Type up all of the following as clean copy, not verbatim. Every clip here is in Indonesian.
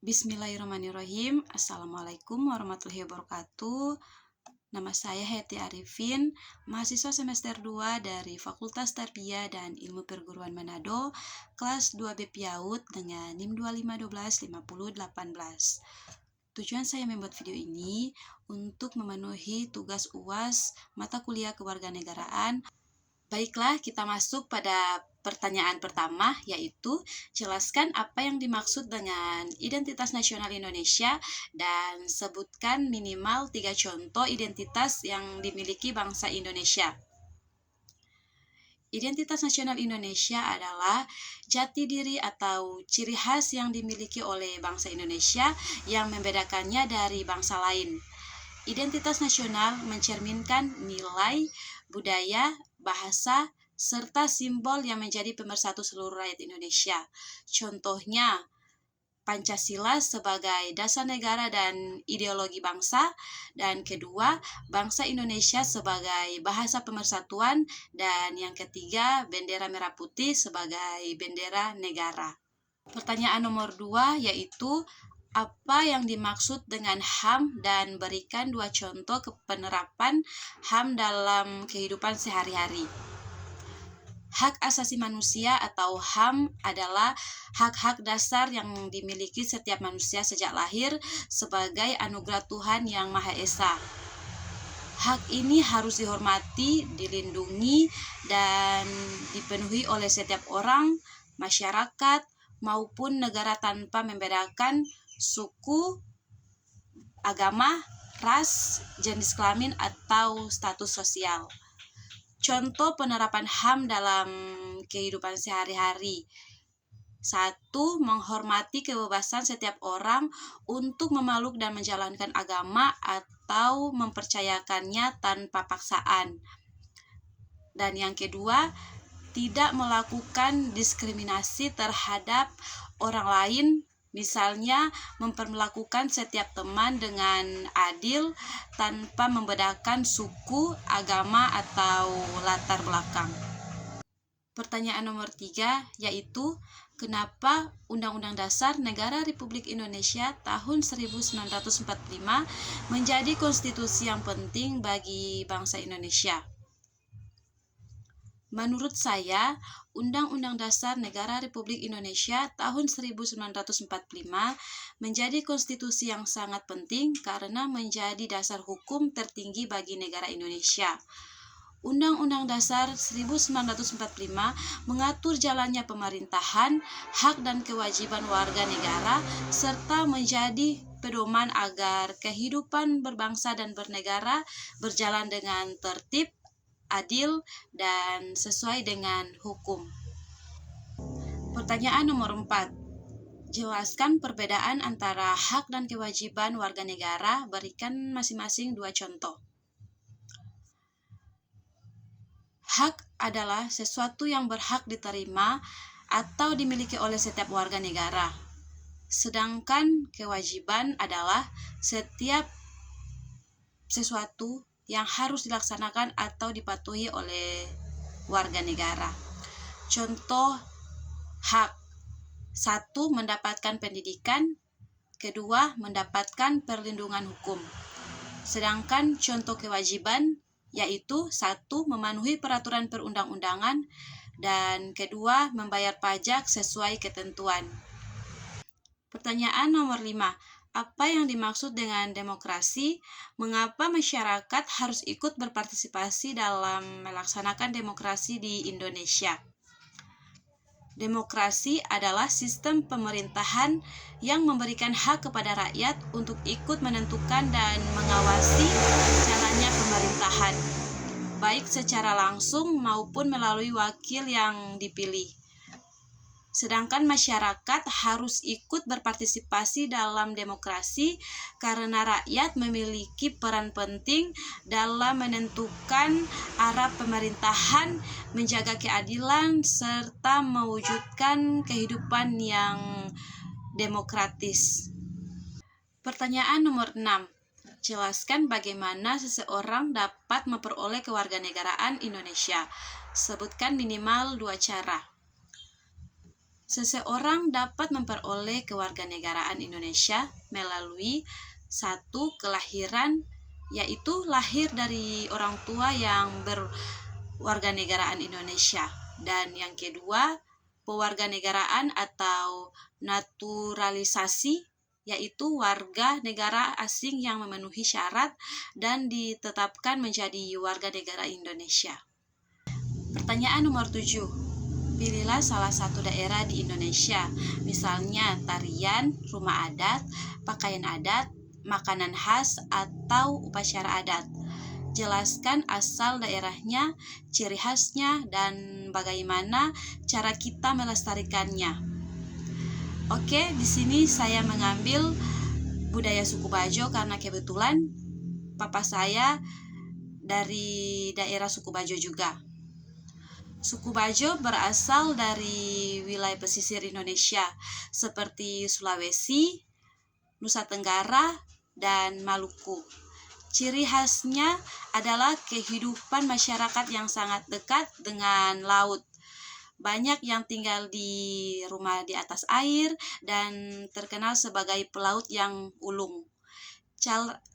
Bismillahirrahmanirrahim. Assalamualaikum warahmatullahi wabarakatuh. Nama saya Heti Arifin, mahasiswa semester 2 dari Fakultas Tarbiyah dan Ilmu Perguruan Manado, kelas 2B PIAUD dengan NIM 25125018. Tujuan saya membuat video ini untuk memenuhi tugas UAS mata kuliah kewarganegaraan. Baiklah, kita masuk pada pertanyaan pertama, yaitu jelaskan apa yang dimaksud dengan identitas nasional Indonesia dan sebutkan minimal 3 contoh identitas yang dimiliki bangsa Indonesia. Identitas nasional Indonesia adalah jati diri atau ciri khas yang dimiliki oleh bangsa Indonesia yang membedakannya dari bangsa lain. Identitas nasional mencerminkan nilai, budaya, bahasa, serta simbol yang menjadi pemersatu seluruh rakyat Indonesia. Contohnya, Pancasila sebagai dasar negara dan ideologi bangsa, dan kedua, bangsa Indonesia sebagai bahasa pemersatuan, dan yang ketiga, bendera merah putih sebagai bendera negara. Pertanyaan nomor 2 yaitu apa yang dimaksud dengan HAM dan berikan 2 contoh penerapan HAM dalam kehidupan sehari-hari. Hak asasi manusia atau HAM adalah hak-hak dasar yang dimiliki setiap manusia sejak lahir sebagai anugerah Tuhan Yang Maha Esa. Hak ini harus dihormati, dilindungi, dan dipenuhi oleh setiap orang, masyarakat, maupun negara tanpa membedakan suku, agama, ras, jenis kelamin, atau status sosial. Contoh penerapan HAM dalam kehidupan sehari-hari. 1. Menghormati kebebasan setiap orang untuk memeluk dan menjalankan agama atau mempercayakannya tanpa paksaan. Dan yang kedua, tidak melakukan diskriminasi terhadap orang lain, misalnya memperlakukan setiap teman dengan adil tanpa membedakan suku, agama, atau latar belakang. Pertanyaan nomor 3 yaitu kenapa Undang-Undang Dasar Negara Republik Indonesia tahun 1945 menjadi konstitusi yang penting bagi bangsa Indonesia? Menurut saya, Undang-Undang Dasar Negara Republik Indonesia tahun 1945 menjadi konstitusi yang sangat penting karena menjadi dasar hukum tertinggi bagi negara Indonesia. Undang-Undang Dasar 1945 mengatur jalannya pemerintahan, hak dan kewajiban warga negara, serta menjadi pedoman agar kehidupan berbangsa dan bernegara berjalan dengan tertib, adil, dan sesuai dengan hukum. Pertanyaan nomor 4. Jelaskan perbedaan antara hak dan kewajiban warga negara, berikan masing-masing 2 contoh. Hak adalah sesuatu yang berhak diterima atau dimiliki oleh setiap warga negara. Sedangkan kewajiban adalah setiap sesuatu yang harus dilaksanakan atau dipatuhi oleh warga negara. Contoh hak: 1. Mendapatkan pendidikan. 2. Mendapatkan perlindungan hukum. Sedangkan contoh kewajiban yaitu 1. Memenuhi peraturan perundang-undangan, dan 2. Membayar pajak sesuai ketentuan. Pertanyaan nomor 5. Apa yang dimaksud dengan demokrasi? Mengapa masyarakat harus ikut berpartisipasi dalam melaksanakan demokrasi di Indonesia? Demokrasi adalah sistem pemerintahan yang memberikan hak kepada rakyat untuk ikut menentukan dan mengawasi jalannya pemerintahan, baik secara langsung maupun melalui wakil yang dipilih. Sedangkan masyarakat harus ikut berpartisipasi dalam demokrasi karena rakyat memiliki peran penting dalam menentukan arah pemerintahan, menjaga keadilan, serta mewujudkan kehidupan yang demokratis. Pertanyaan nomor 6. Jelaskan bagaimana seseorang dapat memperoleh kewarganegaraan Indonesia. Sebutkan minimal 2 cara. Seseorang dapat memperoleh kewarganegaraan Indonesia melalui satu, kelahiran, yaitu lahir dari orang tua yang berwarganegaraan Indonesia. Dan yang kedua, pewarganegaraan atau naturalisasi, yaitu warga negara asing yang memenuhi syarat dan ditetapkan menjadi warga negara Indonesia. Pertanyaan nomor 7. Pilihlah salah satu daerah di Indonesia, misalnya tarian, rumah adat, pakaian adat, makanan khas, atau upacara adat. Jelaskan asal daerahnya, ciri khasnya, dan bagaimana cara kita melestarikannya. Oke, di sini saya mengambil budaya suku Bajo karena kebetulan papa saya dari daerah suku Bajo juga. Suku Bajo berasal dari wilayah pesisir Indonesia seperti Sulawesi, Nusa Tenggara, dan Maluku. Ciri khasnya adalah kehidupan masyarakat yang sangat dekat dengan laut. Banyak yang tinggal di rumah di atas air dan terkenal sebagai pelaut yang ulung.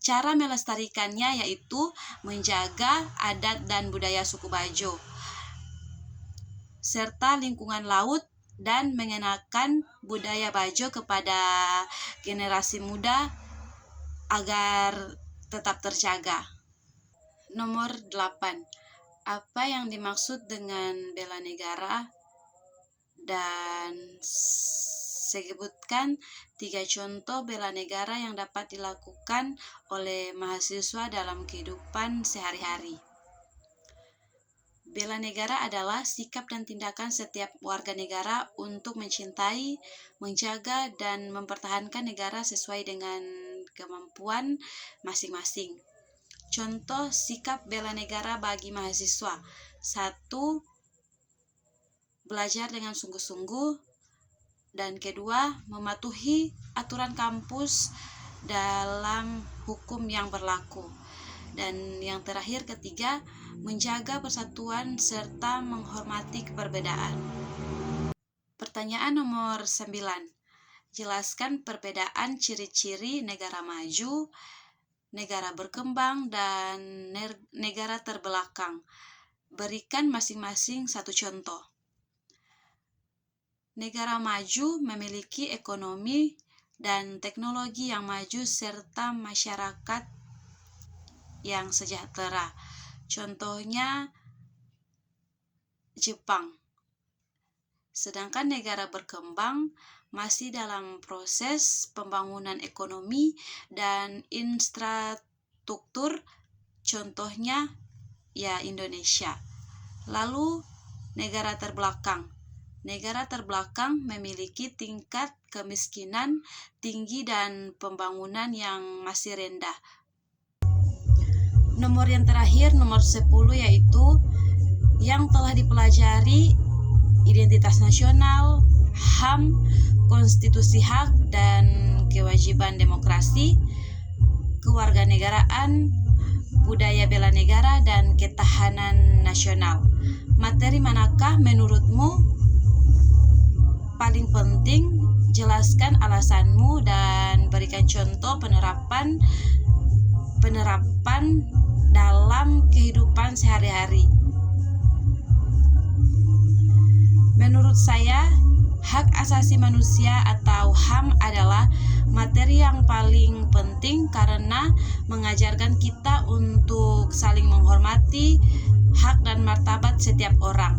Cara melestarikannya yaitu menjaga adat dan budaya suku Bajo, serta lingkungan laut, dan mengenalkan budaya Bajo kepada generasi muda agar tetap terjaga. Nomor 8. Apa yang dimaksud dengan bela negara? Dan sebutkan 3 contoh bela negara yang dapat dilakukan oleh mahasiswa dalam kehidupan sehari-hari. Bela negara adalah sikap dan tindakan setiap warga negara untuk mencintai, menjaga, dan mempertahankan negara sesuai dengan kemampuan masing-masing. Contoh sikap bela negara bagi mahasiswa. 1. Belajar dengan sungguh-sungguh. Dan kedua, mematuhi aturan kampus dalam hukum yang berlaku. Dan yang terakhir, ketiga, menjaga persatuan serta menghormati perbedaan. Pertanyaan nomor 9. Jelaskan perbedaan ciri-ciri negara maju, negara berkembang, dan negara terbelakang. Berikan masing-masing satu contoh. Negara maju memiliki ekonomi dan teknologi yang maju serta masyarakat yang sejahtera. Contohnya Jepang. Sedangkan negara berkembang masih dalam proses pembangunan ekonomi dan infrastruktur. Contohnya ya Indonesia. Lalu negara terbelakang. Negara terbelakang memiliki tingkat kemiskinan tinggi dan pembangunan yang masih rendah. Nomor yang terakhir, nomor 10, yaitu yang telah dipelajari: identitas nasional, HAM, konstitusi hak dan kewajiban demokrasi, kewarganegaraan, budaya bela negara, dan ketahanan nasional. Materi manakah menurutmu paling penting? Jelaskan alasanmu dan berikan contoh penerapan dalam kehidupan sehari-hari. Menurut saya, hak asasi manusia atau HAM adalah materi yang paling penting karena mengajarkan kita untuk saling menghormati hak dan martabat setiap orang.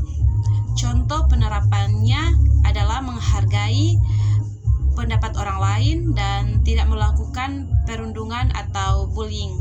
Contoh penerapannya adalah menghargai pendapat orang lain dan tidak melakukan perundungan atau bullying.